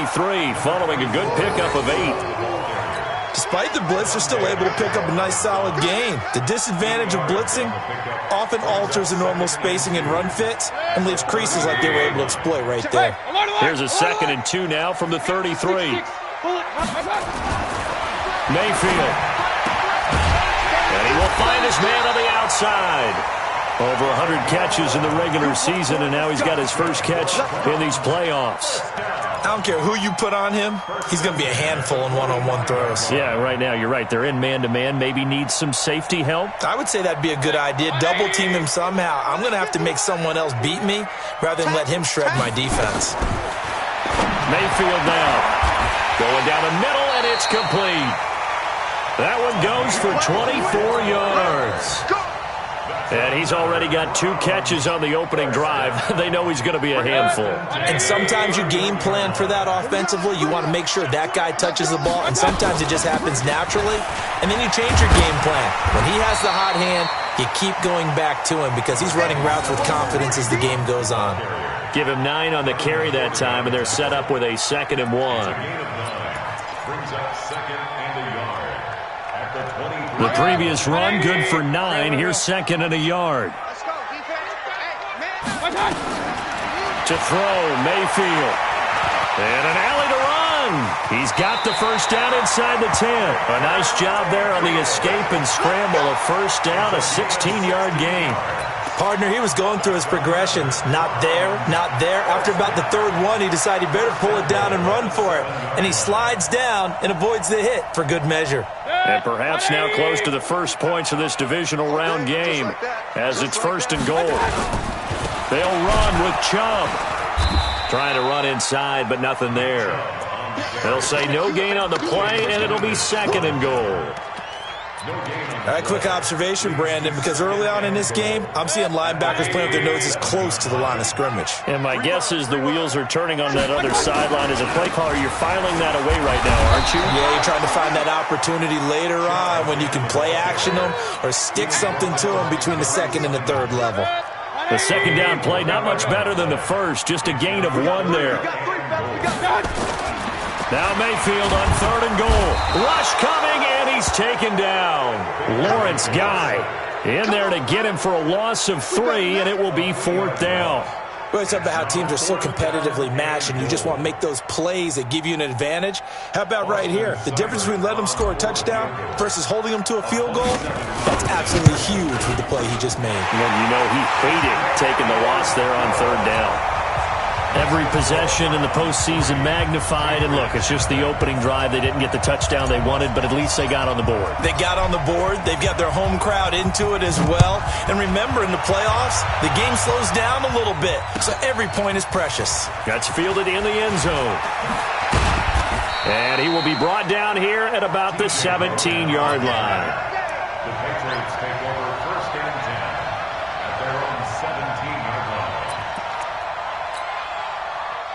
33 following a good pickup of 8. Despite the blitz, they're still able to pick up a nice, solid gain. The disadvantage of blitzing often alters the normal spacing and run fits and leaves creases like they were able to exploit right there. Here's a 2nd and 2 now from the 33. Mayfield. And he will find his man on the outside. Over 100 catches in the regular season, and now he's got his first catch in these playoffs. I don't care who you put on him, he's going to be a handful in one-on-one throws. Yeah, right now, you're right. They're in man-to-man. Maybe need some safety help. I would say that'd be a good idea. Double-team him somehow. I'm going to have to make someone else beat me rather than let him shred my defense. Mayfield now. Going down the middle, and it's complete. That one goes for 24 yards. And he's already got 2 catches on the opening drive. They know he's going to be a handful. And sometimes you game plan for that offensively. You want to make sure that guy touches the ball, and sometimes it just happens naturally. And then you change your game plan. When he has the hot hand, you keep going back to him because he's running routes with confidence as the game goes on. Give him 9 on the carry that time, and they're set up with a 2nd and 1. The previous run, good for 9. Here's 2nd and a yard. To throw, Mayfield. And an alley to run. He's got the first down inside the 10. A nice job there on the escape and scramble. A first down, a 16-yard gain. Partner, he was going through his progressions. Not there, not there. After about the 3rd one, he decided he better pull it down and run for it. And he slides down and avoids the hit for good measure. And perhaps now close to the first points of this divisional round game as it's 1st and goal. They'll run with Chubb. Trying to run inside, but nothing there. They'll say no gain on the play, and it'll be 2nd and goal. All right, quick observation, Brandon, because early on in this game, I'm seeing linebackers playing with their noses close to the line of scrimmage. And my guess is the wheels are turning on that other sideline. As a play caller, you're filing that away right now, aren't you? Yeah, you're trying to find that opportunity later on when you can play action them or stick something to them between the 2nd and the 3rd level. The 2nd down play, not much better than the first, just a gain of 1 there. Now Mayfield on 3rd and goal. Rush coming, and he's taken down. Lawrence Guy in there to get him for a loss of 3, and it will be 4th down. We always talk about how teams are so competitively matched, and you just want to make those plays that give you an advantage. How about right here? The difference between letting them score a touchdown versus holding them to a field goal, that's absolutely huge with the play he just made. And you know he hated taking the loss there on 3rd down. Every possession in the postseason magnified, and look, it's just the opening drive. They didn't get the touchdown they wanted, but at least they got on the board. They got on the board. They've got their home crowd into it as well. And remember, in the playoffs, the game slows down a little bit, so every point is precious. That's fielded in the end zone. And he will be brought down here at about the 17-yard line. The Patriots take over 1st and 10 at their own 17-yard line.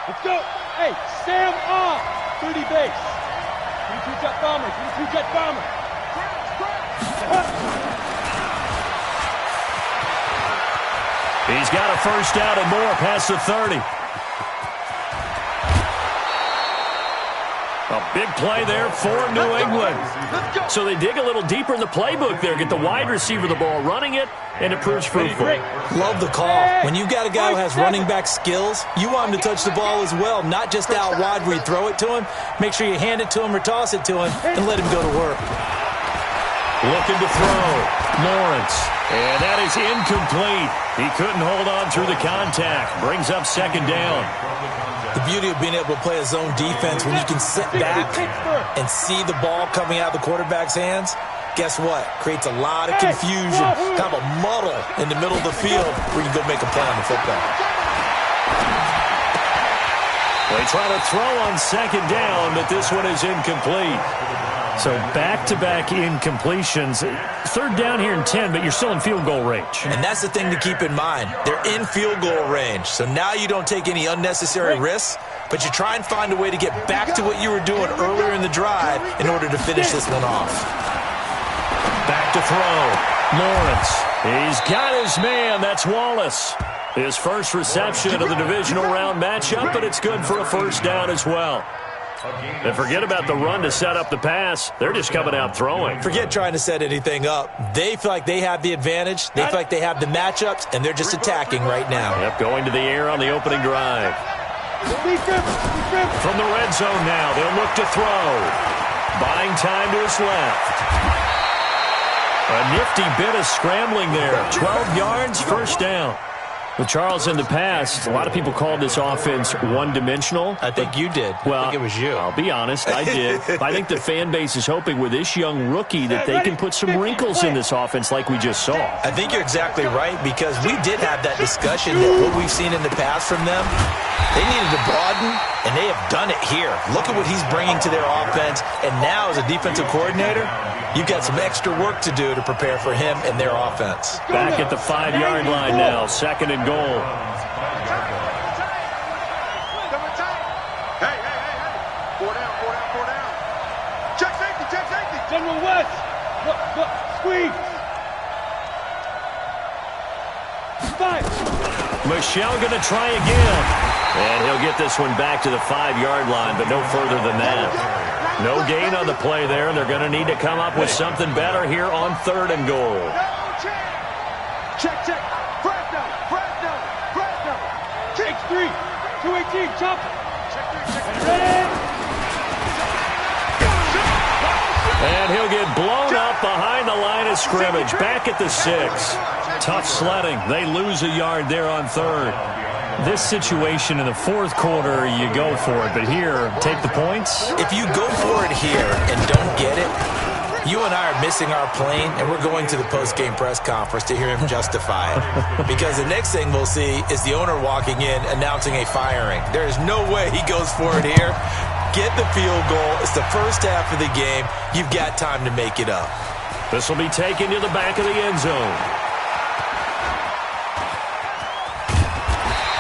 Let's go. Hey, Sam off. 30 base. 3-2 jet bomber. 3-2 jet bomber. He's got a first down and more past the 30. A big play there for New England. So they dig a little deeper in the playbook there. Get the wide receiver the ball, running it, and it proves fruitful. Love the call. When you've got a guy who has running back skills, you want him to touch the ball as well, not just out wide where you throw it to him. Make sure you hand it to him or toss it to him and let him go to work. Looking to throw. Lawrence. And that is incomplete. He couldn't hold on through the contact. Brings up 2nd down. The beauty of being able to play a zone defense when you can sit back and see the ball coming out of the quarterback's hands, guess what? Creates a lot of confusion, kind of a muddle in the middle of the field where you can go make a play on the football. They try to throw on 2nd down, but this one is incomplete. So back-to-back incompletions. 3rd down here in 10, but you're still in field goal range. And that's the thing to keep in mind. They're in field goal range. So now you don't take any unnecessary risks, but you try and find a way to get back to what you were doing earlier in the drive in order to finish this one off. Back to throw. Lawrence. He's got his man. That's Wallace. His first reception of the divisional round matchup, but it's good for a first down as well. And forget about the run to set up the pass. They're just coming out throwing. Forget trying to set anything up. They feel like they have the advantage. They feel like they have the matchups, and they're just attacking right now. Yep, going to the air on the opening drive. From the red zone now, they'll look to throw. Buying time to his left. A nifty bit of scrambling there. 12 yards, first down. Well, Charles, in the past, a lot of people called this offense one-dimensional. I think you did. Well, I think it was you. I'll be honest, I did. I think the fan base is hoping with this young rookie that they can put some wrinkles in this offense like we just saw. I think you're exactly right, because we did have that discussion that what we've seen in the past from them, they needed to broaden, and they have done it here. Look at what he's bringing to their offense, and now as a defensive coordinator, you've got some extra work to do to prepare for him and their offense. Back at the 5-yard line now, second and goal. Hey. 4 down. Check safety. General West. Look, squeeze. 5. Michelle going to try again. And he'll get this one back to the 5-yard line, but no further than that. No gain on the play there, and they're going to need to come up with something better here on third and goal. Check. Check 3. 218. Chop. And he'll get blown up behind the line of scrimmage. Back at the 6. Tough sledding. They lose a yard there on third. This situation in the fourth quarter, you go for it. But here, take the points. If you go for it here and don't get it, you and I are missing our plane, and we're going to the post-game press conference to hear him justify it. Because the next thing we'll see is the owner walking in announcing a firing. There is no way he goes for it here. Get the field goal. It's the first half of the game. You've got time to make it up. This will be taken to the back of the end zone.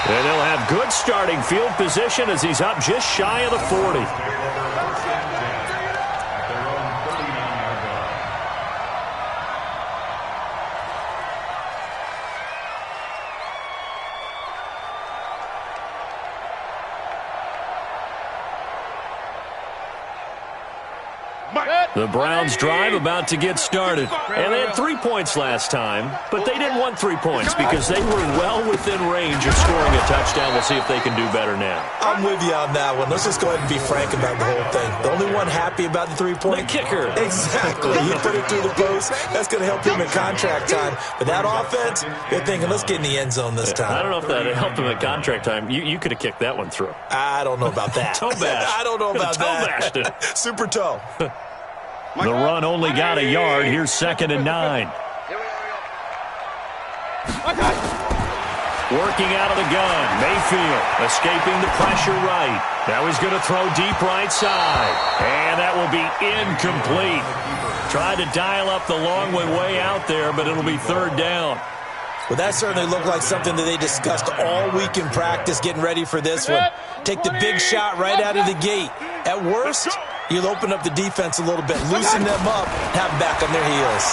And they'll have good starting field position as he's up just shy of the 40. The Browns drive about to get started. And they had 3 points last time, but they didn't want 3 points because they were well within range of scoring a touchdown. We'll see if they can do better now. I'm with you on that one. Let's just go ahead and be frank about the whole thing. The only one happy about the 3-point? The kicker. Exactly. You put it through the post. That's going to help him in contract time. But that offense, they're thinking, let's get in the end zone this time. I don't know if that helped him at contract time. You could have kicked that one through. I don't know about that. Toe bash. I don't know about toe that. Bashed it. Super toe. The run only got a yard. Here's 2nd and 9. Working out of the gun. Mayfield escaping the pressure right. Now he's going to throw deep right side. And that will be incomplete. Tried to dial up the long one way out there, but it'll be 3rd down. Well, that certainly looked like something that they discussed all week in practice getting ready for this one. Take the big shot right out of the gate. At worst, you'll open up the defense a little bit, loosen them up, have them back on their heels.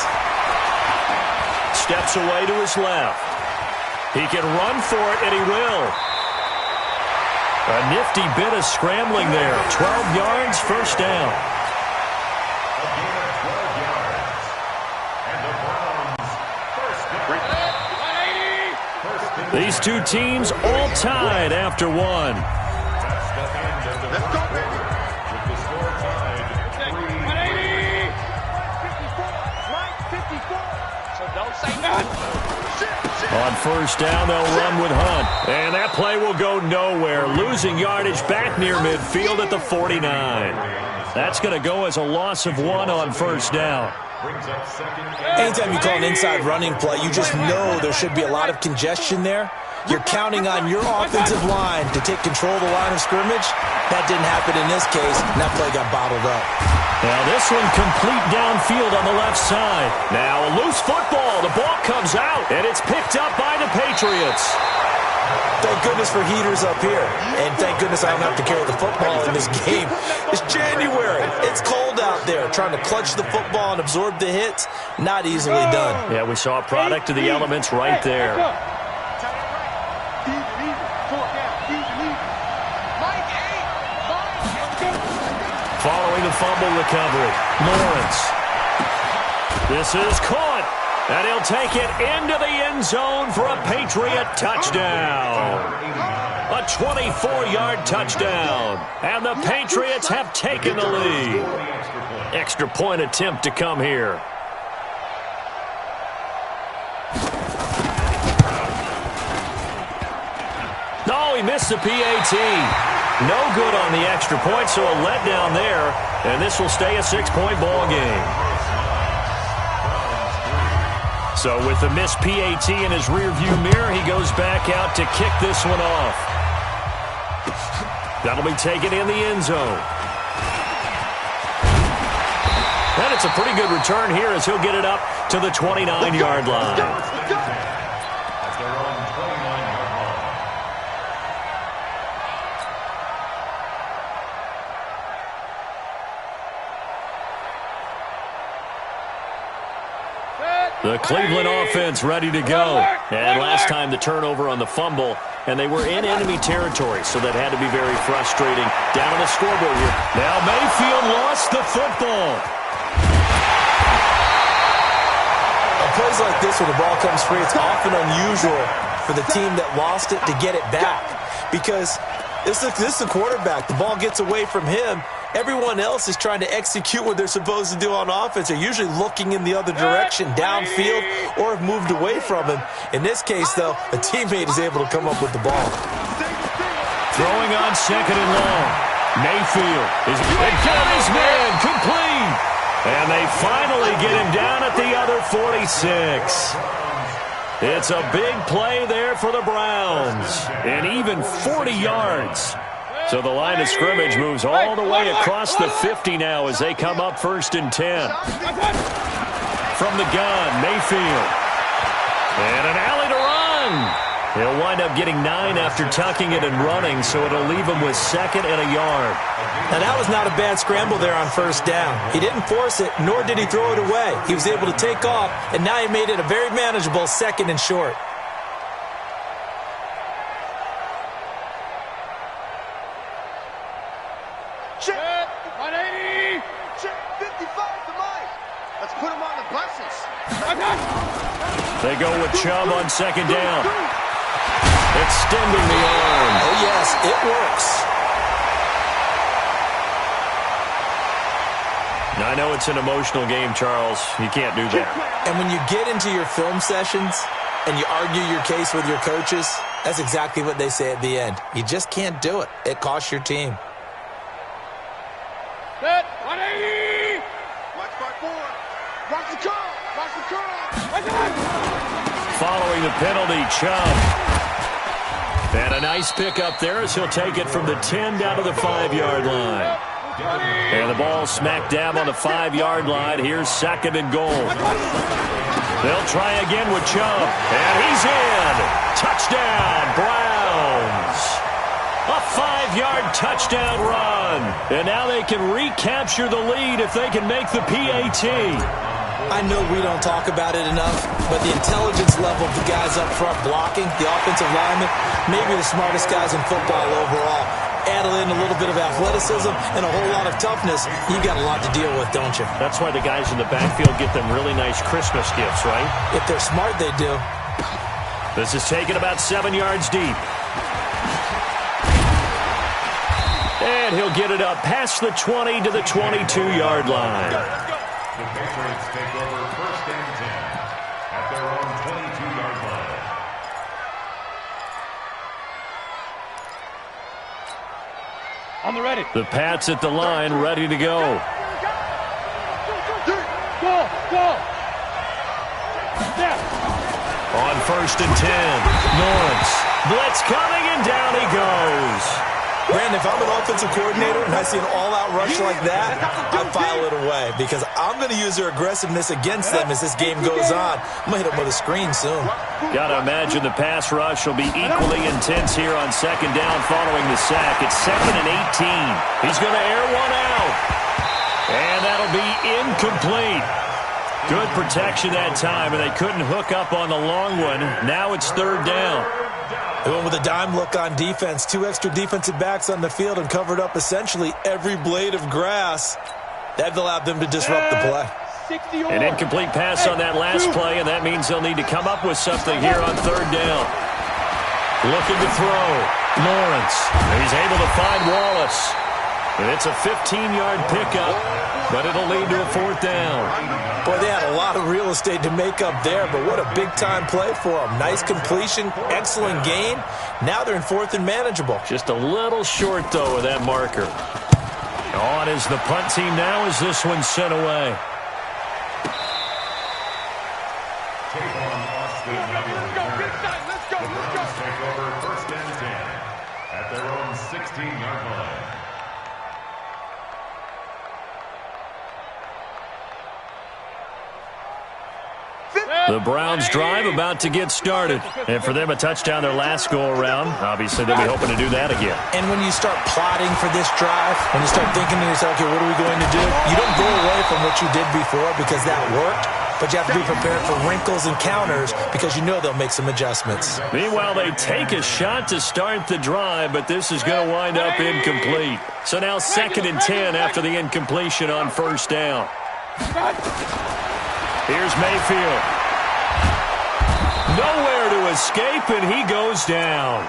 Steps away to his left. He can run for it, and he will. A nifty bit of scrambling there. 12 yards, first down. These two teams all tied after one. Let's go, baby. With the score tied 3-54. So don't say nothing. On first down, they'll run with Hunt. And that play will go nowhere. Losing yardage back near midfield at the 49. That's going to go as a loss of 1 on first down. Anytime you call an inside running play, you just know there should be a lot of congestion there. You're counting on your offensive line to take control of the line of scrimmage. That didn't happen in this case, and that play got bottled up. Now this one complete downfield on the left side. Now a loose football. The ball comes out, and it's picked up by the Patriots. Thank goodness for heaters up here. And thank goodness I don't have to carry the football in this game. It's January. It's cold out there. Trying to clutch the football and absorb the hits, not easily done. Yeah, we saw a product of the elements right there. Following the fumble recovery, Lawrence. This is caught, and he'll take it into the end zone for a Patriot touchdown. A 24-yard touchdown, and the Patriots have taken the lead. Extra point attempt to come here. No, he missed the PAT. No good on the extra point, so a letdown there, and this will stay a 6-point ball game. So with the missed PAT in his rearview mirror, he goes back out to kick this one off. That'll be taken in the end zone. And it's a pretty good return here as he'll get it up to the 29-yard line. The Cleveland offense ready to go. And last time the turnover on the fumble, and they were in enemy territory, so that had to be very frustrating. Down on the scoreboard here. Now Mayfield lost the football. On plays like this, when the ball comes free, it's often unusual for the team that lost it to get it back. Because this is the quarterback. The ball gets away from him. Everyone else is trying to execute what they're supposed to do on offense. They're usually looking in the other direction, downfield, or have moved away from him. In this case, though, a teammate is able to come up with the ball. Throwing on second and long. Mayfield is got his man complete. And they finally get him down at the other 46. It's a big play there for the Browns. And even 40 yards. So the line of scrimmage moves all the way across the 50 now as they come up 1st and 10. From the gun, Mayfield. And an alley to run. He'll wind up getting 9 after tucking it and running, so it'll leave him with 2nd and a yard. Now, that was not a bad scramble there on 1st down. He didn't force it, nor did he throw it away. He was able to take off, and now he made it a very manageable 2nd and short. Check 180. Check 55 to Mike. Let's put him on the buses. They go with Chubb on 2nd down. Extending the arm. Oh, yes, it works. I know it's an emotional game, Charles. You can't do that. And when you get into your film sessions and you argue your case with your coaches, that's exactly what they say at the end. You just can't do it. It costs your team. Set 180. Watch by 4. Watch the curl. Watch the curl. Following the penalty, Chubb. And a nice pickup there as he'll take it from the 10 down to the 5-yard line. And the ball smack dab on the 5-yard line. Here's 2nd and goal. They'll try again with Chubb. And he's in. Touchdown, Browns. A 5-yard touchdown run. And now they can recapture the lead if they can make the PAT. I know we don't talk about it enough, but the intelligence level of the guys up front blocking, the offensive linemen, maybe the smartest guys in football overall. Add in a little bit of athleticism and a whole lot of toughness, you got a lot to deal with, don't you? That's why the guys in the backfield get them really nice Christmas gifts, right? If they're smart, they do. This is taken about 7 yards deep. And he'll get it up past the 20 to the 22-yard line. The Patriots take over 1st and 10 at their own 22-yard line. On the ready. The Pats at the line, ready to go. Go. Step. On 1st and 10, Lawrence. Blitz coming, and down he goes. Brandon, if I'm an offensive coordinator and I see an all-out rush like that, I file it away because I'm going to use their aggressiveness against them as this game goes on. I'm going to hit them with a screen soon. Got to imagine the pass rush will be equally intense here on 2nd down following the sack. It's 2nd and 18. He's going to air one out. And that'll be incomplete. Good protection that time, and they couldn't hook up on the long one. Now it's third down. They went with a dime look on defense. 2 extra defensive backs on the field and covered up essentially every blade of grass. That allowed them to disrupt the play. An incomplete pass on that last play, and that means they'll need to come up with something here on third down. Looking to throw. Lawrence. He's able to find Wallace. And it's a 15-yard pickup, but it'll lead to a fourth down. Boy, they had a lot of real estate to make up there, but what a big-time play for them. Nice completion, excellent gain. Now they're in fourth and manageable. Just a little short, though, of that marker. On is the punt team now as this one's sent away. Let's take over first and 10 at their own 16-yard line. The Browns drive about to get started. And for them, a touchdown their last go-around. Obviously, they'll be hoping to do that again. And when you start plotting for this drive, when you start thinking to yourself, okay, what are we going to do? You don't go away from what you did before because that worked, but you have to be prepared for wrinkles and counters because you know they'll make some adjustments. Meanwhile, they take a shot to start the drive, but this is going to wind up incomplete. So now 2nd and 10 after the incompletion on first down. Here's Mayfield. Nowhere to escape, and he goes down.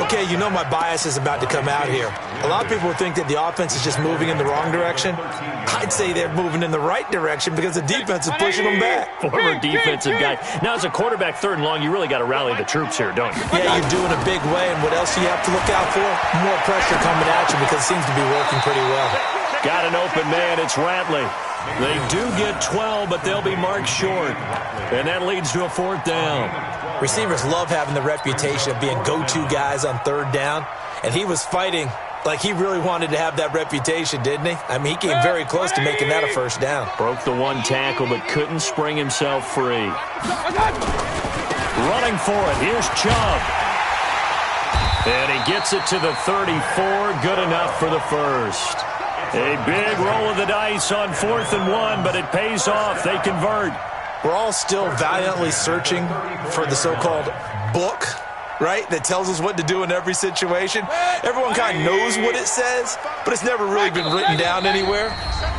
Okay, you know my bias is about to come out here. A lot of people think that the offense is just moving in the wrong direction. I'd say they're moving in the right direction because the defense is pushing them back. Former defensive guy. Now, as a quarterback, 3rd and long, you really got to rally the troops here, don't you? Yeah, you do in a big way, and what else do you have to look out for? More pressure coming at you because it seems to be working pretty well. Got an open man. It's Ratley. They do get 12, but they'll be marked short. And that leads to a fourth down. Receivers love having the reputation of being go-to guys on third down. And he was fighting like he really wanted to have that reputation, didn't he? I mean, he came very close to making that a first down. Broke the one tackle, but couldn't spring himself free. Running for it. Here's Chubb. And he gets it to the 34. Good enough for the first. A big roll of the dice on 4th and 1, but it pays off. They convert. We're all still valiantly searching for the so-called book, right, that tells us what to do in every situation. Everyone kind of knows what it says, but it's never really been written down anywhere.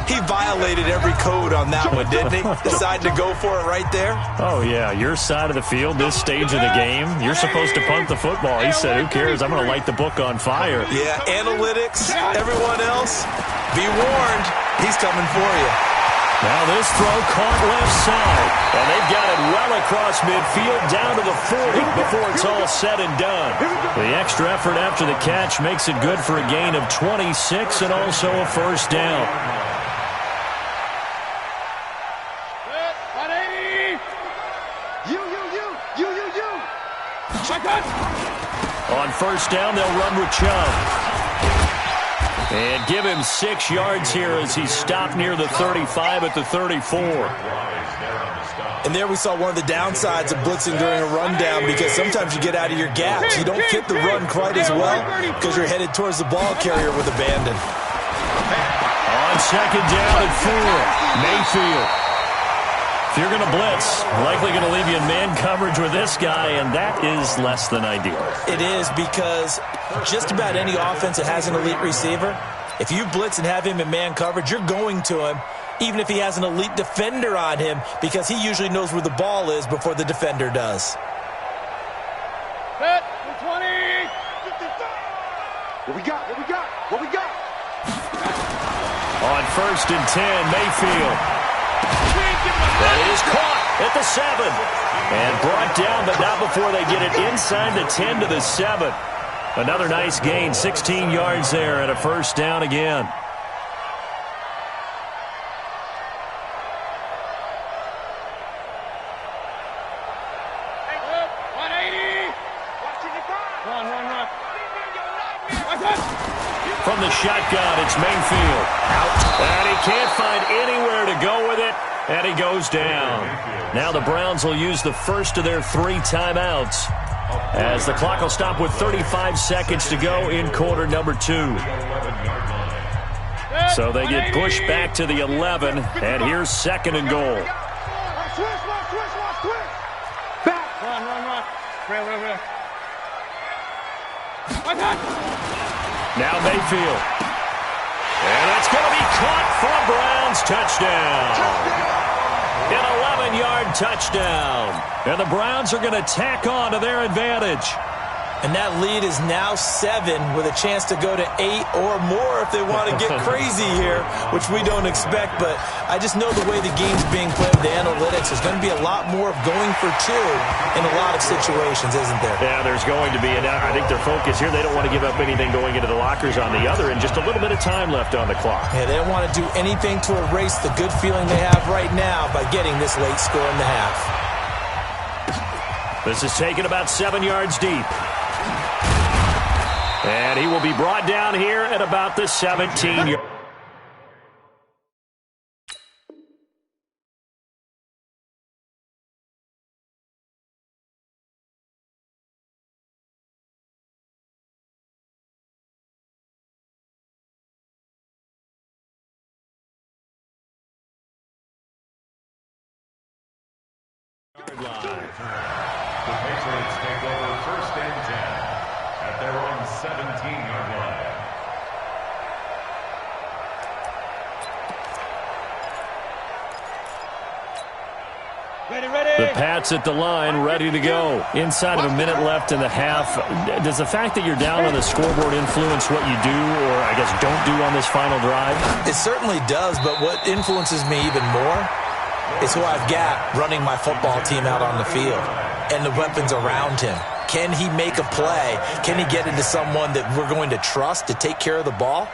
He violated every code on that one, didn't he? Decided to go for it right there. Oh, yeah, your side of the field, this stage of the game, you're supposed to punt the football. He said, who cares? I'm going to light the book on fire. Yeah, analytics, everyone else, be warned, he's coming for you. Now this throw caught left side, and they've got it well across midfield down to the 40 before it's all said and done. The extra effort after the catch makes it good for a gain of 26 and also a first down. On first down, they'll run with Chubb. And give him 6 yards here as he's stopped near the 35 at the 34. And there we saw one of the downsides of blitzing during a rundown because sometimes you get out of your gaps. You don't fit the run quite as well because you're headed towards the ball carrier with abandon. On second down and 4, Mayfield. If you're going to blitz, likely going to leave you in man coverage with this guy, and that is less than ideal. It is because just about any offense that has an elite receiver, if you blitz and have him in man coverage, you're going to him, even if he has an elite defender on him, because he usually knows where the ball is before the defender does. Set, 20. What we got? What we got? What we got? On first and 10, Mayfield. That is caught at the 7. And brought down, but not before they get it inside the 10 to the 7. Another nice gain, 16 yards there and a first down again. From the shotgun, it's Mayfield. Out. And he can't find anywhere to go with it, and he goes down. Now the Browns will use the first of their 3 timeouts as the clock will stop with 35 seconds to go in quarter number 2. So they get pushed back to the 11, and here's second and goal. Run. Now Mayfield. And that's going to be caught for a Browns touchdown. An 11-yard touchdown. And the Browns are going to tack on to their advantage. And that lead is now 7 with a chance to go to 8 or more if they want to get crazy here, which we don't expect. But I just know the way the game's being played with the analytics, there's going to be a lot more of going for 2 in a lot of situations, isn't there? Yeah, there's going to be. And I think their focus here, they don't want to give up anything going into the lockers on the other, and just a little bit of time left on the clock. Yeah, they don't want to do anything to erase the good feeling they have right now by getting this late score in the half. This is taken about 7 yards deep. And he will be brought down here at about the 17-yard. line. The Patriots take over first and 10 at their own 17-yard line. The Pats at the line, ready to go. Inside of a minute left in the half. Does the fact that you're down on the scoreboard influence what you do, or I guess don't do on this final drive? It certainly does, but what influences me even more is who I've got running my football team out on the field and the weapons around him. Can he make a play? Can he get into someone that we're going to trust to take care of the ball?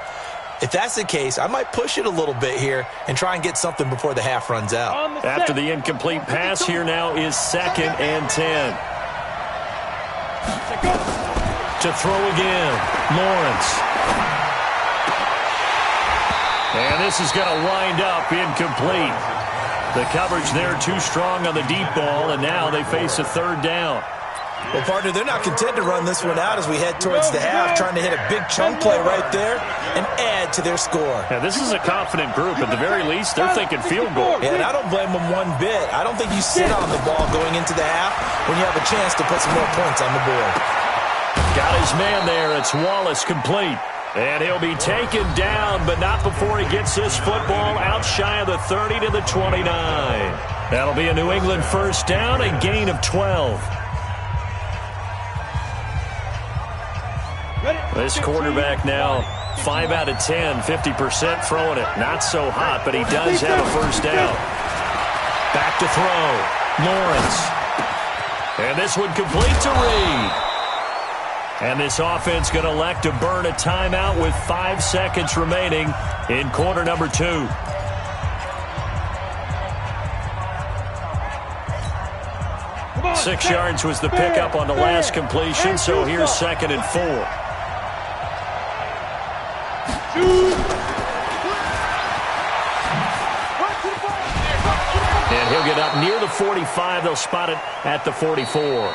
If that's the case, I might push it a little bit here and try and get something before the half runs out. After the incomplete pass, here now is 2nd and 10. To throw again, Lawrence. And this is going to wind up incomplete. The coverage there too strong on the deep ball, and now they face a 3rd down. Well, partner, they're not content to run this one out as we head towards the half, trying to hit a big chunk play right there and add to their score. Now, this is a confident group. At the very least, they're thinking field goal. Yeah, and I don't blame them one bit. I don't think you sit on the ball going into the half when you have a chance to put some more points on the board. Got his man there. It's Wallace complete. And he'll be taken down, but not before he gets this football out shy of the 30 to the 29. That'll be a New England first down, a gain of 12. This quarterback now 5 out of 10, 50% throwing it. Not so hot, but he does have a first down. Back to throw. Lawrence. And this one complete to Reed. And this offense going to elect to burn a timeout with 5 seconds remaining in quarter number 2. On, 6 yards was the pickup on the last completion, so here's 2nd and 4. And he'll get up near the 45. They'll spot it at the 44.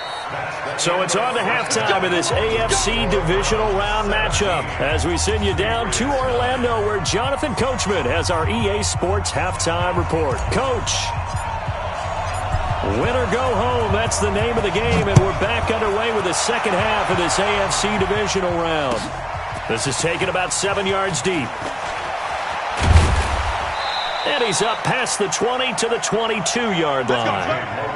So it's on to halftime of this AFC divisional round matchup as we send you down to Orlando where Jonathan Coachman has our EA Sports halftime report. Coach, win or go home, that's the name of the game, and we're back underway with the second half of this AFC divisional round. This is taken about 7 yards deep. And he's up past the 20 to the 22-yard line.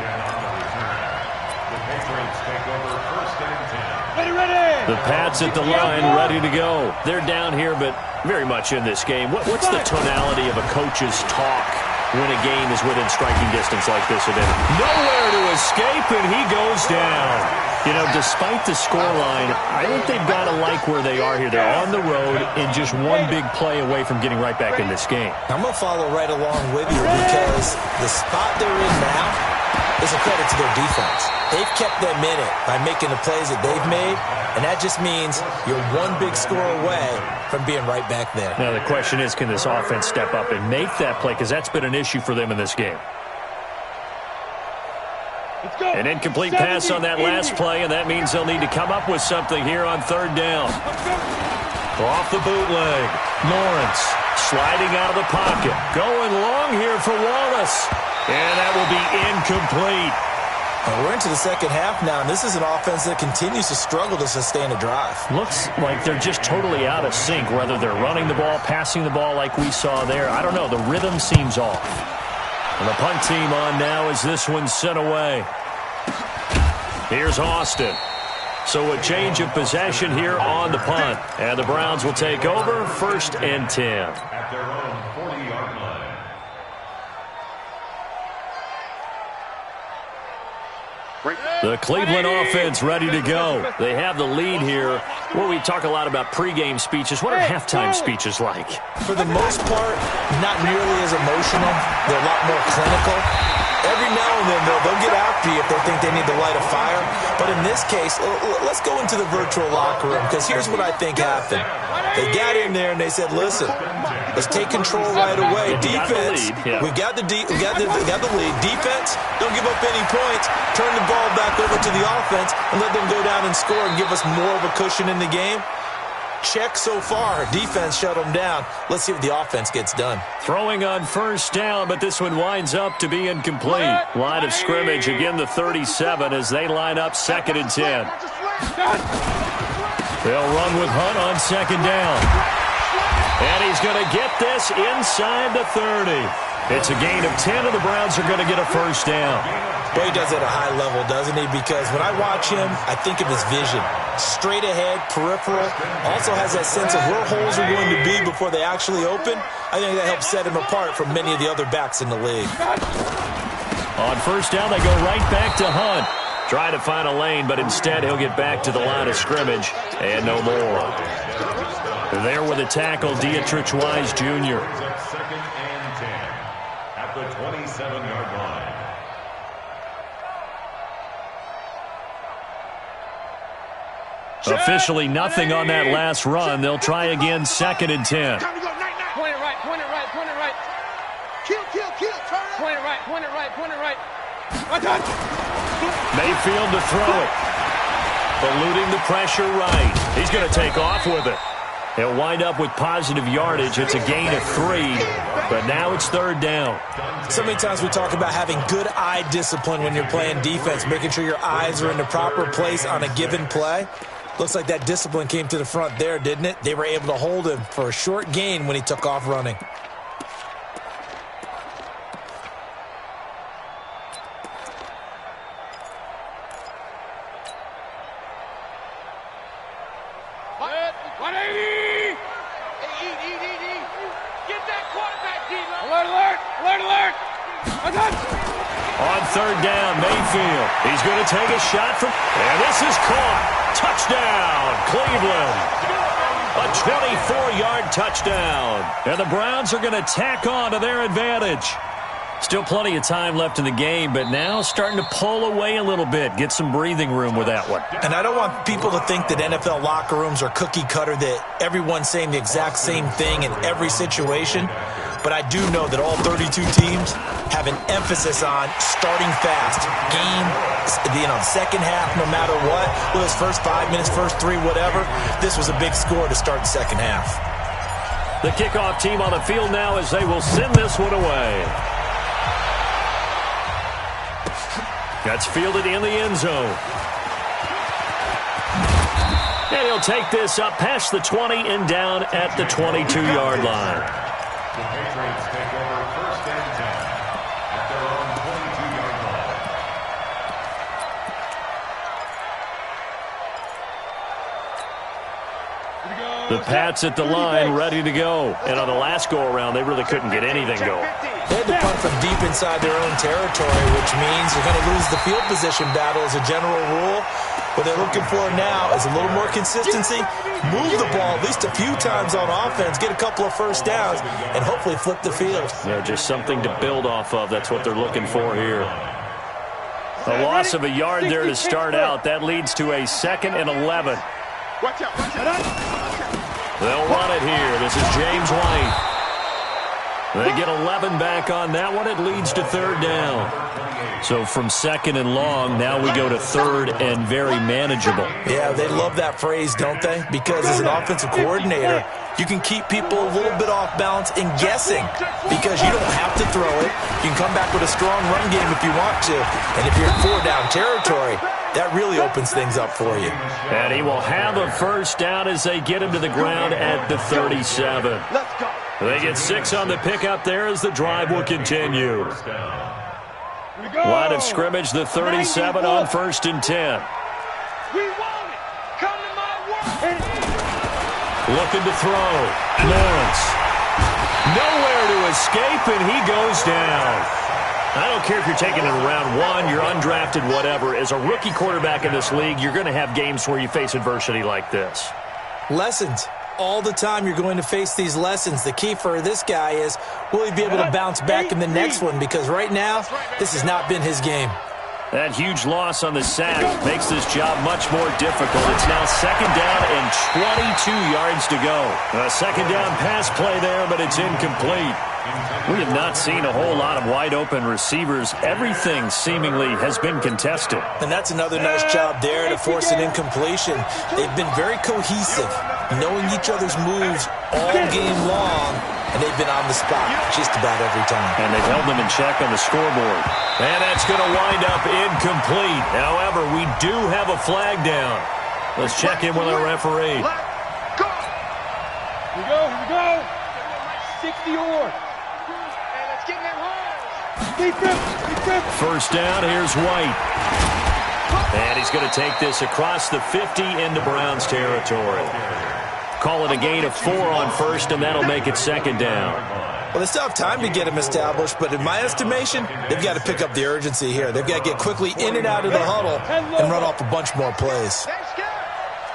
The Pats at the line, ready to go. They're down here, but very much in this game. What's the tonality of a coach's talk when a game is within striking distance like this? Nowhere to escape, and he goes down. You know, despite the scoreline, I think they've got to like where they are here. They're on the road and just one big play away from getting right back in this game. I'm going to follow right along with you because the spot they're in now is a credit to their defense. They've kept them in it by making the plays that they've made, and that just means you're one big score away from being right back there. Now, the question is, can this offense step up and make that play? Because that's been an issue for them in this game. An incomplete pass on that last play, and that means they'll need to come up with something here on 3rd down. Off the bootleg. Lawrence sliding out of the pocket. Going long here for Wallace. And that will be incomplete. We're into the second half now, and this is an offense that continues to struggle to sustain a drive. Looks like they're just totally out of sync, whether they're running the ball, passing the ball like we saw there. I don't know. The rhythm seems off. And the punt team on now as this one's sent away. Here's Austin. So a change of possession here on the punt. And the Browns will take over, 1st and 10. At their own 40-yard line. The Cleveland offense ready to go. They have the lead here. Well, we talk a lot about pregame speeches. What are halftime speeches like? For the most part, not nearly as emotional. They're a lot more clinical. Every now and then, they'll get after you if they think they need to light a fire. But in this case, let's go into the virtual locker room, because here's what I think happened. They got in there and they said, listen, let's take control right away. Defense, we got the lead. Defense, don't give up any points. Turn the ball back over to the offense and let them go down and score and give us more of a cushion in the game. Check so far. Defense shut them down. Let's see what the offense gets done. Throwing on 1st down, but this one winds up to be incomplete. Line of scrimmage, again the 37 as they line up 2nd and 10. They'll run with Hunt on 2nd down. And he's going to get this inside the 30. It's a gain of 10, and the Browns are going to get a 1st down. Boy, he does it at a high level, doesn't he? Because when I watch him, I think of his vision. Straight ahead, peripheral. Also has that sense of where holes are going to be before they actually open. I think that helps set him apart from many of the other backs in the league. On 1st down, they go right back to Hunt. Trying to find a lane, but instead he'll get back to the line of scrimmage. And no more. There with a tackle, Dietrich-Wise Jr. 2nd and 10 at the 27-yard line. Officially nothing on that last run. They'll try again, 2nd and 10. Time to go, night. Point it right, point it right, point it right. Kill, turn it. Point it right, point it right, point it right. Mayfield to throw it. Eluding the pressure right. He's going to take off with it. He'll wind up with positive yardage. It's a gain of 3, but now it's 3rd down. So many times we talk about having good eye discipline when you're playing defense, making sure your eyes are in the proper place on a given play. Looks like that discipline came to the front there, didn't it? They were able to hold him for a short gain when he took off running. On 3rd down, Mayfield. He's going to take a shot from... And this is caught. Touchdown, Cleveland. A 24-yard touchdown. And the Browns are going to tack on to their advantage. Still plenty of time left in the game, but now starting to pull away a little bit. Get some breathing room with that one. And I don't want people to think that NFL locker rooms are cookie cutter, that everyone's saying the exact same thing in every situation. But I do know that all 32 teams have an emphasis on starting fast. Second half, no matter what. Whether it's first 5 minutes, first 3, whatever. This was a big score to start the second half. The kickoff team on the field now as they will send this one away. That's fielded in the end zone. And he'll take this up past the 20 and down at the 22-yard line. The Patriots take over 1st and 10 at their own 22-yard line. The Pats at the line, ready to go. And on the last go-around, they really couldn't get anything going. They had to punt from deep inside their own territory, which means they're going to lose the field position battle as a general rule. What they're looking for now is a little more consistency, move the ball at least a few times on offense, get a couple of first downs, and hopefully flip the field. Yeah, just something to build off of. That's what they're looking for here. A loss of a yard there to start out. That leads to a 2nd and 11. Watch out. They'll run it here. This is James White. They get 11 back on that one. It leads to third down. So from second and long, now we go to third and very manageable. Yeah, they love that phrase, don't they? Because as an offensive coordinator, you can keep people a little bit off balance and guessing because you don't have to throw it. You can come back with a strong run game if you want to. And if you're in four-down territory, that really opens things up for you. And he will have a first down as they get him to the ground at the 37. They get 6 on the pickup there as the drive will continue. Line of scrimmage, the 37 on 1st and 10. We want it. Come to my work. Looking to throw. Lawrence. Nowhere to escape, and he goes down. I don't care if you're taking it in round 1, you're undrafted, whatever. As a rookie quarterback in this league, you're going to have games where you face adversity like this. Lessons. All the time you're going to face these lessons. The key for this guy is, will he be able to bounce back in the next one? Because right now, this has not been his game. That huge loss on the sack makes this job much more difficult. It's now second down and 22 yards to go. A second down pass play there, but it's incomplete. We have not seen a whole lot of wide-open receivers. Everything seemingly has been contested. And that's another nice job there to force an incompletion. They've been very cohesive, knowing each other's moves all game long, and they've been on the spot just about every time. And they've held them in check on the scoreboard. And that's going to wind up incomplete. However, we do have a flag down. Let's check in with our referee. Here we go, here we go. 60 or. Let's get in there hard. First down, here's White. And he's going to take this across the 50 into Browns territory. Call it a gain of 4 on first, and that'll make it second down. Well, they still have time to get him established, but in my estimation, they've got to pick up the urgency here. They've got to get quickly in and out of the huddle and run off a bunch more plays.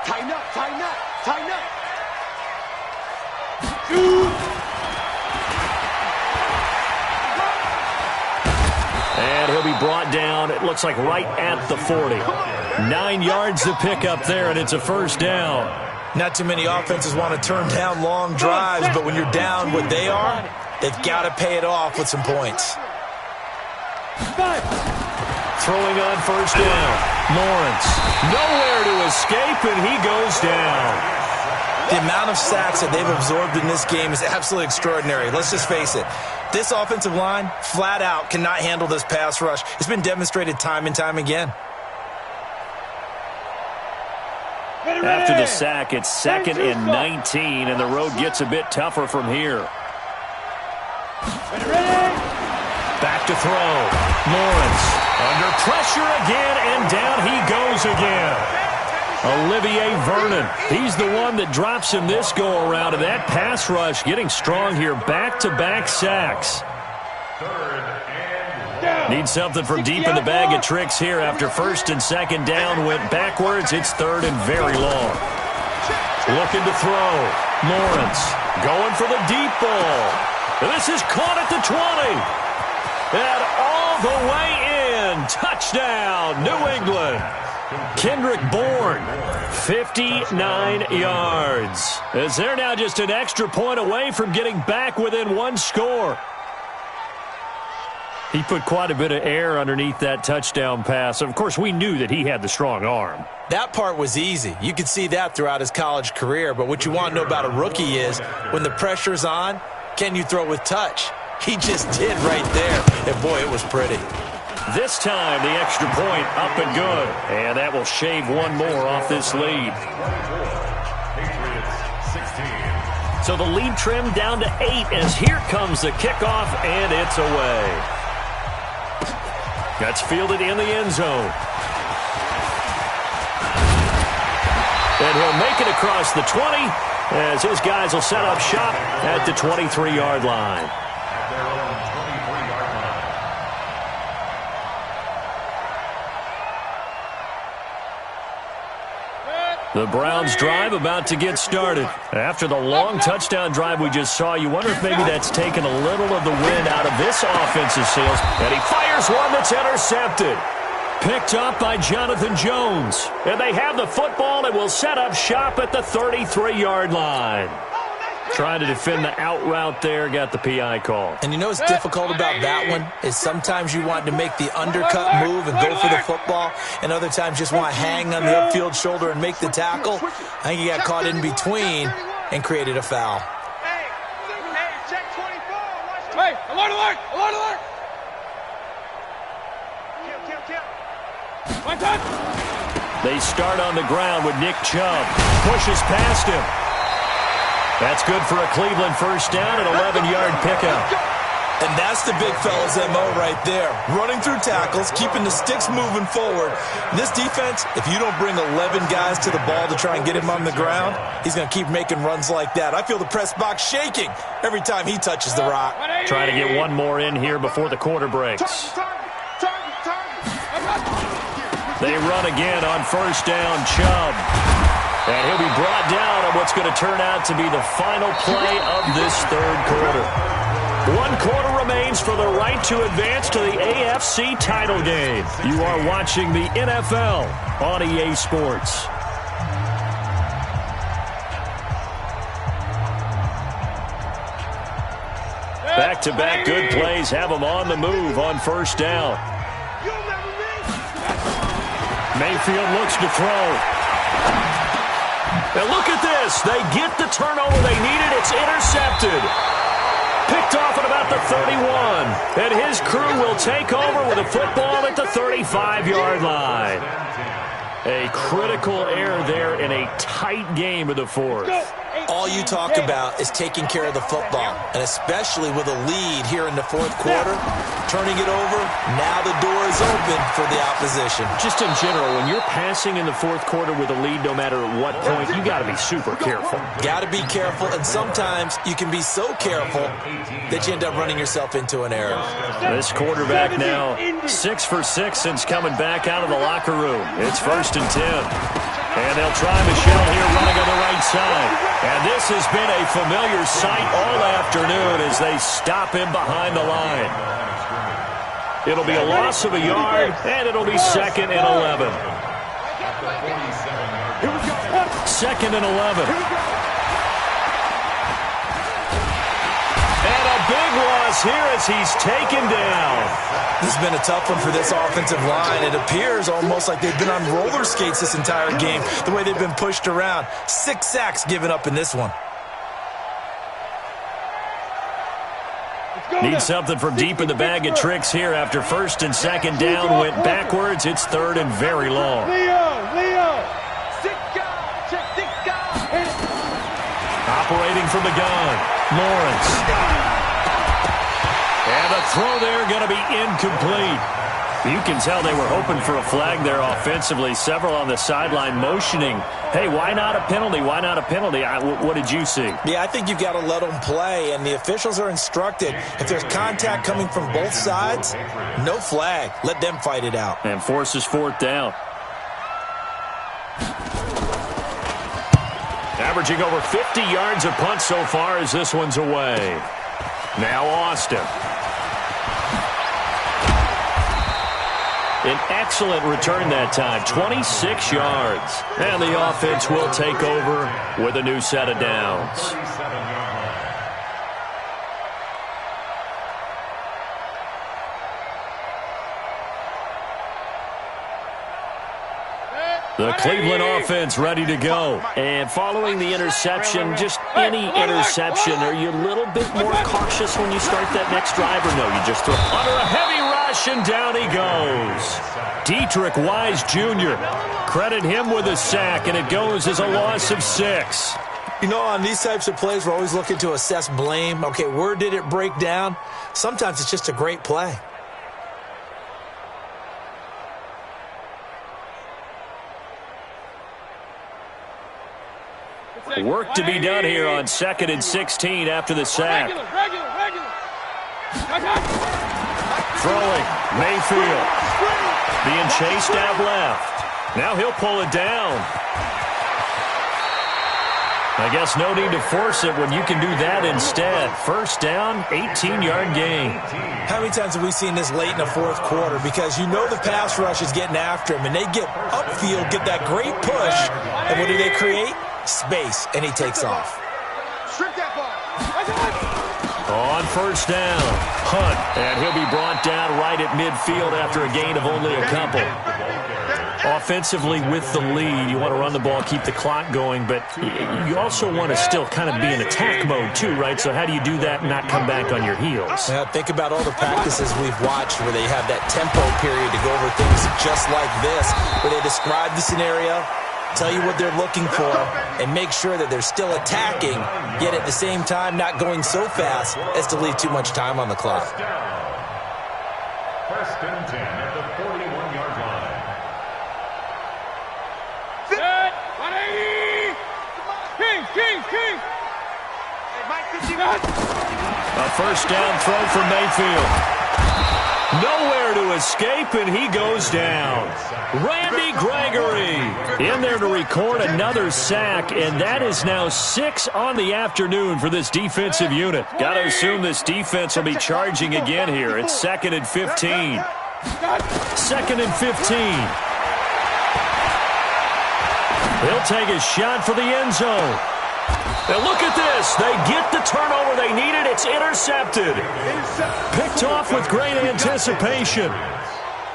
Tighten up, tighten up, tighten up. And he'll be brought down, it looks like right at the 40. 9 yards to pick up there, and it's a first down. Not too many offenses want to turn down long drives, but when you're down what they are, they've got to pay it off with some points. Throwing on first down. Lawrence. Nowhere to escape, and he goes down. The amount of sacks that they've absorbed in this game is absolutely extraordinary. Let's just face it. This offensive line, flat out, cannot handle this pass rush. It's been demonstrated time and time again. After the sack, it's second and 19, and the road gets a bit tougher from here. Back to throw. Lawrence under pressure again, and down he goes again. Olivier Vernon, he's the one that drops him this go-around, and that pass rush getting strong here. Back-to-back sacks. Need something from deep in the bag of tricks here. After first and second down went backwards, it's third and very long. Looking to throw. Lawrence going for the deep ball. And this is caught at the 20. And all the way in. Touchdown, New England. Kendrick Bourne, 59 yards. As they're now just an extra point away from getting back within one score. He put quite a bit of air underneath that touchdown pass. Of course, we knew that he had the strong arm. That part was easy. You could see that throughout his college career. But what you want to know about a rookie is when the pressure's on, can you throw with touch? He just did right there. And, boy, it was pretty. This time, the extra point up and good. And that will shave one more off this lead. So the lead trimmed down to 8 as here comes the kickoff, and it's away. That's fielded in the end zone. And he'll make it across the 20 as his guys will set up shop at the 23-yard line. The Browns drive about to get started. After the long touchdown drive we just saw, you wonder if maybe that's taken a little of the wind out of this offensive sails. And he fires one that's intercepted. Picked up by Jonathan Jones. And they have the football and will set up shop at the 33-yard line. Trying to defend the out route there, got the PI call. And you know what's difficult about that one is sometimes you want to make the undercut move and go for the football, and other times just want to hang on the upfield shoulder and make the tackle. I think he got caught in between and created a foul. Hey, check 24. Hey, alert, alert, alert, alert. Kill. My touch. They start on the ground with Nick Chubb. Pushes past him. That's good for a Cleveland first down, an 11-yard pickup. And that's the big fella's MO right there. Running through tackles, keeping the sticks moving forward. This defense, if you don't bring 11 guys to the ball to try and get him on the ground, he's going to keep making runs like that. I feel the press box shaking every time he touches the rock. Trying to get one more in here before the quarter breaks. They run again on first down, Chubb. And he'll be brought down on what's going to turn out to be the final play of this third quarter. 1 quarter remains for the right to advance to the AFC title game. You are watching the NFL on EA Sports. Back-to-back good plays have them on the move on first down. Mayfield looks to throw. And look at this. They get the turnover they needed. It's intercepted. Picked off at about the 31. And his crew will take over with a football at the 35-yard line. A critical error there in a tight game of the fourth. All you talk about is taking care of the football, and especially with a lead here in the fourth quarter, turning it over, now the door is open for the opposition. Just in general, when you're passing in the fourth quarter with a lead, no matter at what point, you got to be super careful. Got to be careful, and sometimes you can be so careful that you end up running yourself into an error. This quarterback now 6 for 6 since coming back out of the locker room. It's 1st and 10. And they'll try Michelle here running on the right side. And this has been a familiar sight all afternoon as they stop him behind the line. It'll be a loss of a yard, and it'll be 2nd and 11. 2nd and 11. And a big loss here as he's taken down. This has been a tough one for this offensive line. It appears almost like they've been on roller skates this entire game, the way they've been pushed around. 6 sacks given up in this one. Need something from deep in the bag of tricks here after 1st and 2nd down. Went backwards. It's 3rd and very long. Leo. Operating from the gun. Lawrence. And the throw there going to be incomplete. You can tell they were hoping for a flag there offensively. Several on the sideline motioning, hey, why not a penalty? Why not a penalty? What did you see? Yeah, I think you've got to let them play, and the officials are instructed. If there's contact coming from both sides, no flag. Let them fight it out. And forces 4th down. Averaging over 50 yards a punt so far as this one's away. Now Austin. An excellent return that time, 26 yards. And the offense will take over with a new set of downs. The Cleveland offense ready to go. And following the interception, just any interception, are you a little bit more cautious when you start that next drive, or no, you just throw under a heavy rush and down he goes. Dietrich Wise Jr. Credit him with a sack, and it goes as a loss of 6. You know, on these types of plays, we're always looking to assess blame. Okay, where did it break down? Sometimes it's just a great play. Work to be done here on 2nd and 16 after the sack. Regular. Throwing, Mayfield. Being chased out left. Now he'll pull it down. I guess no need to force it when you can do that instead. 1st down, 18-yard gain. How many times have we seen this late in the fourth quarter? Because you know the pass rush is getting after him, and they get upfield, get that great push, and what do they create? Space, and he takes off. Strip that ball. On first down, Hunt, and he'll be brought down right at midfield after a gain of only a couple. Offensively with the lead, you want to run the ball, keep the clock going, but you also want to still kind of be in attack mode too, right? So how do you do that and not come back on your heels? Yeah, think about all the practices we've watched where they have that tempo period to go over things just like this, where they describe the scenario, tell you what they're looking for, and make sure that they're still attacking, yet at the same time not going so fast as to leave too much time on the clock. First and 10 at the 41-yard line. Set. 180. Kings. A first down throw for Mayfield. Nowhere to escape, and he goes down. Randy Gregory in there to record another sack, and that is now 6 on the afternoon for this defensive unit. Got to assume this defense will be charging again here. It's 2nd and 15. 2nd and 15. He'll take a shot for the end zone. Now look at this. They get the turnover they needed. It's intercepted. Picked off with great anticipation.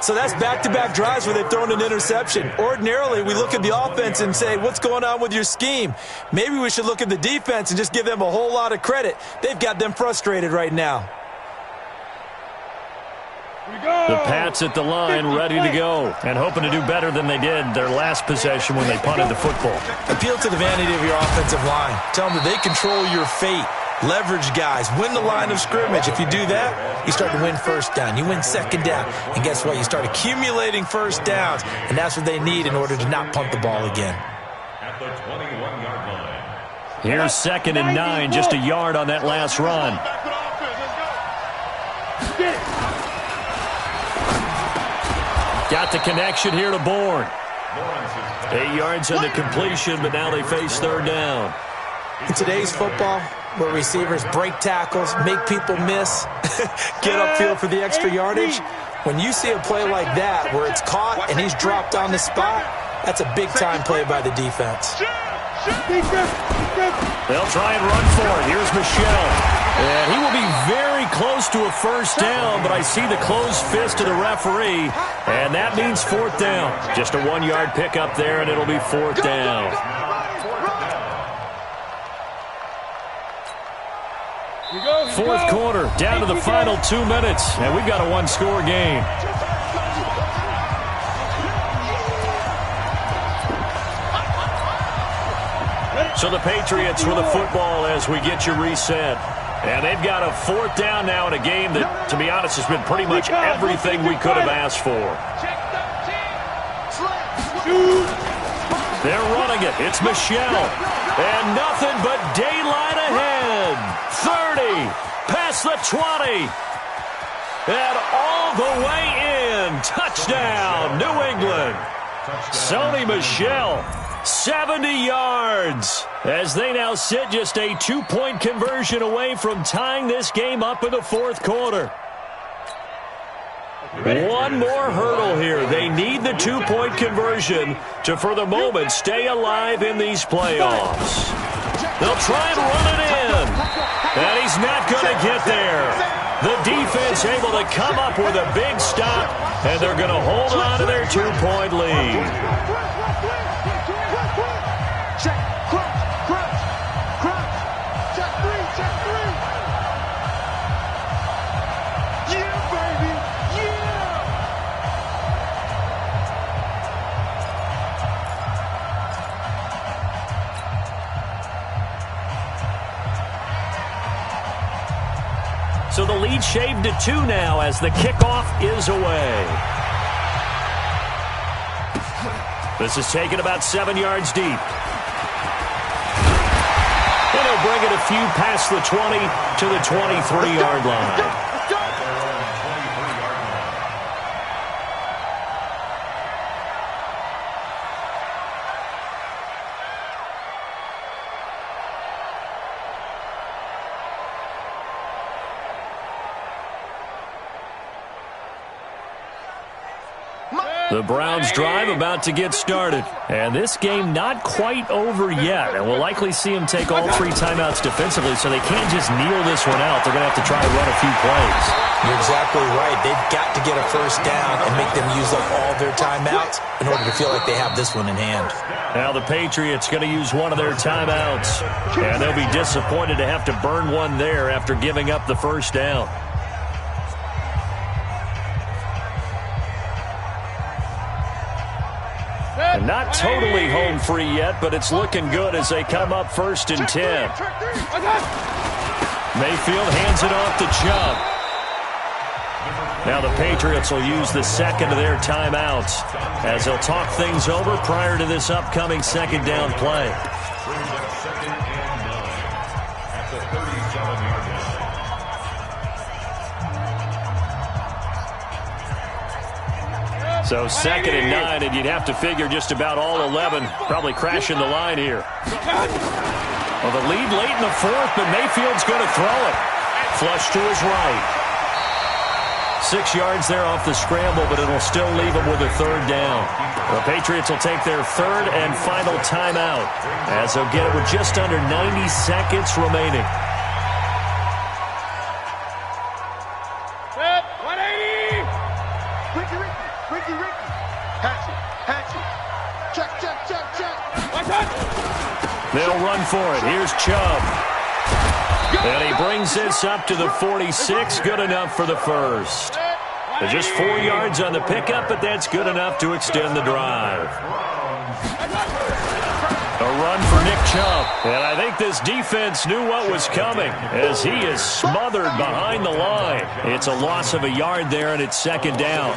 So that's back-to-back drives where they've thrown an interception. Ordinarily, we look at the offense and say, what's going on with your scheme? Maybe we should look at the defense and just give them a whole lot of credit. They've got them frustrated right now. The Pats at the line, ready to go, and hoping to do better than they did their last possession when they punted the football. Appeal to the vanity of your offensive line. Tell them that they control your fate. Leverage guys. Win the line of scrimmage. If you do that, you start to win first down. You win second down. And guess what? You start accumulating first downs, and that's what they need in order to not punt the ball again. At the 21-yard line. Here's 2nd and 9, just a yard on that last run. Got the connection here to Bourne. 8 yards into completion, but now they face third down. In today's football, where receivers break tackles, make people miss, get upfield for the extra yardage, when you see a play like that where it's caught and he's dropped on the spot, that's a big-time play by the defense. They'll try and run for it. Here's Michelle. And he will be very close to a first down, but I see the closed fist of the referee, and that means fourth down. Just a 1-yard pickup there, and it'll be fourth down. Fourth quarter, down to the final 2 minutes, and we've got a one-score game. So the Patriots with the football as we get you reset. And they've got a fourth down now in a game that, to be honest, has been pretty much everything we could have asked for. They're running it. It's Michelle. And nothing but daylight ahead. 30. Past the 20. And all the way in. Touchdown, New England. Sony Michel. 70 yards as they now sit just a 2-point conversion away from tying this game up in the fourth quarter. One more hurdle here. They need the 2-point conversion to, for the moment, stay alive in these playoffs. They'll try and run it in, and he's not going to get there. The defense able to come up with a big stop, and they're going to hold on to their 2-point lead. So the lead shaved to 2 now as the kickoff is away. This is taken about 7 yards deep. And he'll bring it a few past the 20 to the 23-yard line. The Browns' drive about to get started. And this game not quite over yet. And we'll likely see them take all 3 timeouts defensively, so they can't just kneel this one out. They're going to have to try to run a few plays. You're exactly right. They've got to get a first down and make them use up all their timeouts in order to feel like they have this one in hand. Now the Patriots going to use one of their timeouts. And they'll be disappointed to have to burn one there after giving up the first down. And not totally home free yet, but it's looking good as they come up 1st and 10. Mayfield hands it off to Chubb. Now the Patriots will use the second of their timeouts as they'll talk things over prior to this upcoming second down play. So 2nd and 9, and you'd have to figure just about all 11 probably crashing the line here. Well, the lead late in the 4th, but Mayfield's going to throw it. Flush to his right. 6 yards there off the scramble, but it'll still leave him with a 3rd down. The Patriots will take their 3rd and final timeout as they'll get it with just under 90 seconds remaining. Set, 180! Ricky. Hatchet. Check. They'll run for it. Here's Chubb. And he brings this up to the 46. Good enough for the first. Just 4 yards on the pickup, but that's good enough to extend the drive. A run for Nick Chubb. And I think this defense knew what was coming as he is smothered behind the line. It's a loss of a yard there, and it's 2nd down.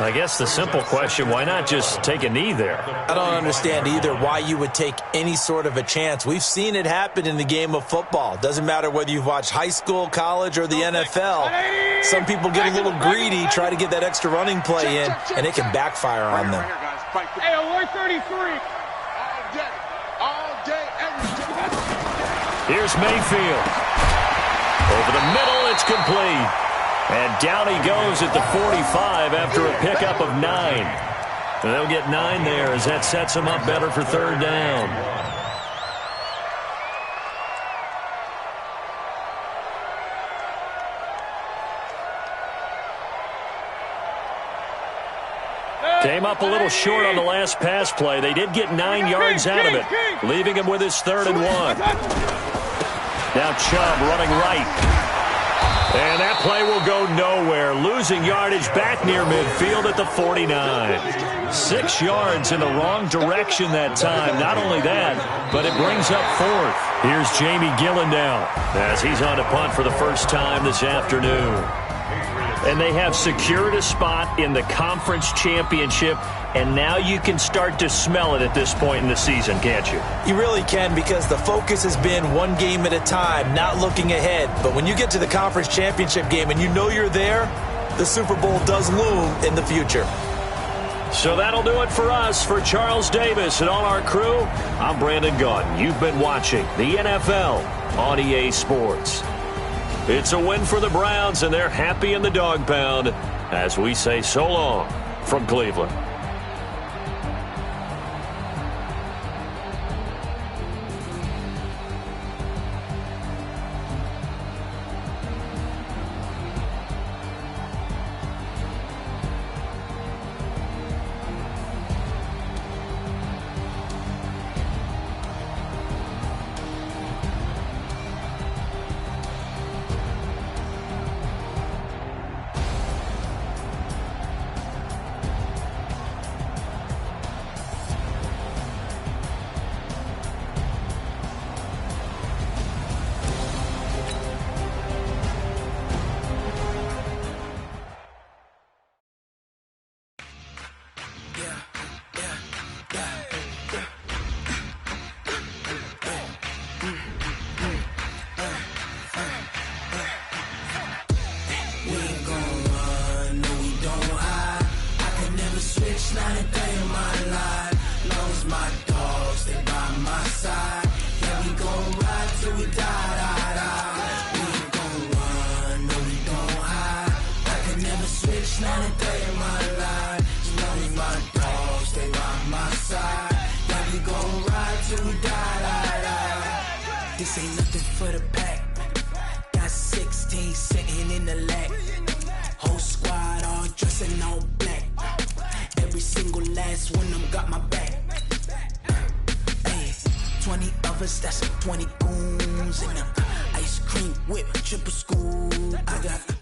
I guess the simple question, why not just take a knee there? I don't understand either why you would take any sort of a chance. We've seen it happen in the game of football. Doesn't matter whether you've watched high school, college, or the NFL. Some people get a little greedy, try to get that extra running play in, and it can backfire on them. Hey, 133. All day, every day. Here's Mayfield. Over the middle, it's complete. And down he goes at the 45 after a pickup of 9. And they'll get 9 there as that sets them up better for 3rd down. Came up a little short on the last pass play. They did get 9 yards out of it, leaving him with his 3rd and 1. Now Chubb running right. And that play will go nowhere. Losing yardage back near midfield at the 49. 6 yards in the wrong direction that time. Not only that, but it brings up 4th. Here's Jamie Gillen now as he's on to punt for the first time this afternoon. And they have secured a spot in the conference championship, and now you can start to smell it at this point in the season, can't you? You really can, because the focus has been one game at a time, not looking ahead. But when you get to the conference championship game and you know you're there, the Super Bowl does loom in the future. So that'll do it for us. For Charles Davis and all our crew, I'm Brandon Gaudin. You've been watching the NFL on EA Sports. It's a win for the Browns, and they're happy in the dog pound as we say so long from Cleveland. This ain't nothing for the pack. Got 16 sitting in the lap. Whole squad all dressed in all black. Every single last one of them got my back. Hey, 20 of us, that's 20 goons in them. Ice cream whip, triple scoop. I got